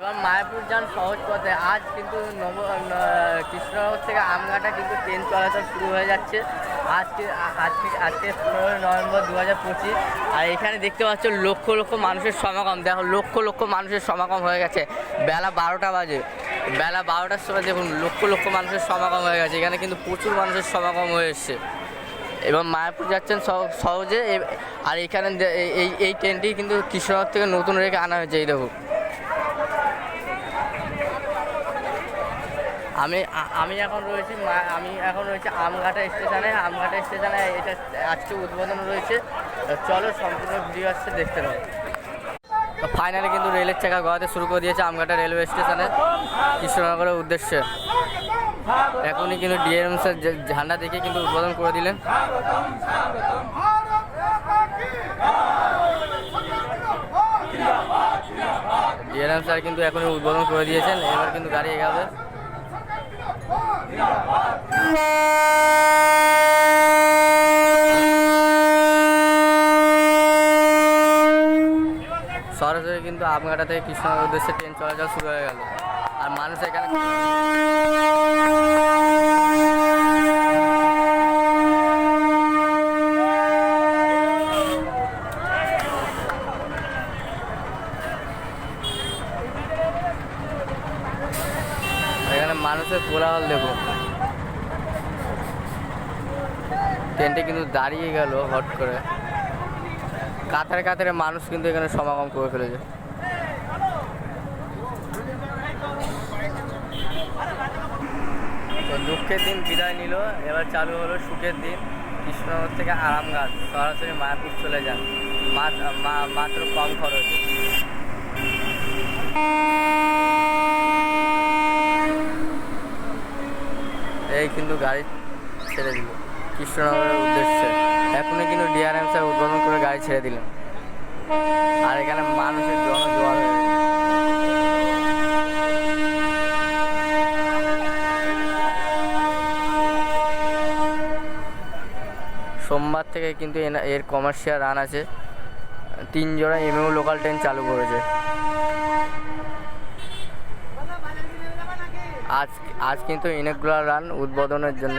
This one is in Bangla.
এবার মায়াপুর যান সহজ পথে। আজ কিন্তু কৃষ্ণনগর থেকে আমঘাটা কিন্তু ট্রেন চলাচল শুরু হয়ে যাচ্ছে। আজকে 15 নভেম্বর 2025। আর এখানে দেখতে পাচ্ছ লক্ষ লক্ষ মানুষের সমাগম। দেখো লক্ষ লক্ষ মানুষের সমাগম হয়ে গেছে। বেলা 12টা বাজে, বেলা 12টার সময় দেখুন লক্ষ লক্ষ মানুষের সমাগম হয়ে গেছে। এখানে কিন্তু প্রচুর মানুষের সমাগম হয়ে এসছে। এবং মায়াপুর যাচ্ছেন সহজে। আর এখানে এই ট্রেনটি কিন্তু কৃষ্ণনগর থেকে নতুন রেখে আনা হয়েছে। এই দেখুন, আমি এখন রয়েছি আমঘাটা স্টেশনে। আমঘাটা স্টেশনে এটা আজকে উদ্বোধন রয়েছে। চলো সম্পূর্ণ ভিডিও আসছে, দেখতে পাবো। তো ফাইনালি কিন্তু রেলের চাকা গড়াতে শুরু করে দিয়েছে আমঘাটা রেলওয়ে স্টেশনে কৃষ্ণনগরের উদ্দেশ্যে। এখনই কিন্তু ডিএমসের ঝান্ডা দেখে কিন্তু উদ্বোধন করে দিলেন। ডিএম স্যার কিন্তু এখনই উদ্বোধন করে দিয়েছেন। এবার কিন্তু গাড়ি এগাবে। সরাসরি কিন্তু আমঘাটা থেকে কৃষ্ণনগর উদ্দেশ্যে ট্রেন চলাচল শুরু হয়ে গেল। আর মানুষ এখানে মানুষের কোলাহল দেখো। ট্রেনটা কিন্তু দাঁড়িয়ে গেল হট করে। কাতারে কাতারে মানুষ কিন্তু এখানে সমাগম করে ফেলেছে। তো দুঃখের দিন বিদায় নিল, এবার চালু হলো সুখের দিন। কৃষ্ণনগর থেকে আরামঘাট সরাসরি মায়াপুর চলে যান মাত্র কম খরচে। এই কিন্তু গাড়ি ছেড়ে দিল কৃষ্ণনগরের উদ্দেশ্যে। এখনই কিন্তু ডিআরএম স্যার উদ্বোধন করে গাড়ি ছেড়ে দিলেন। আর এখানে মানুষের জনজোয়ার হয়ে গেছে। সোমবার থেকে কিন্তু এর কমার্শিয়াল রান আছে। 3 জোড়া এমইউ লোকাল ট্রেন চালু করেছে। আজ কিন্তু ইনেগুলার রান উদ্বোধনের জন্য।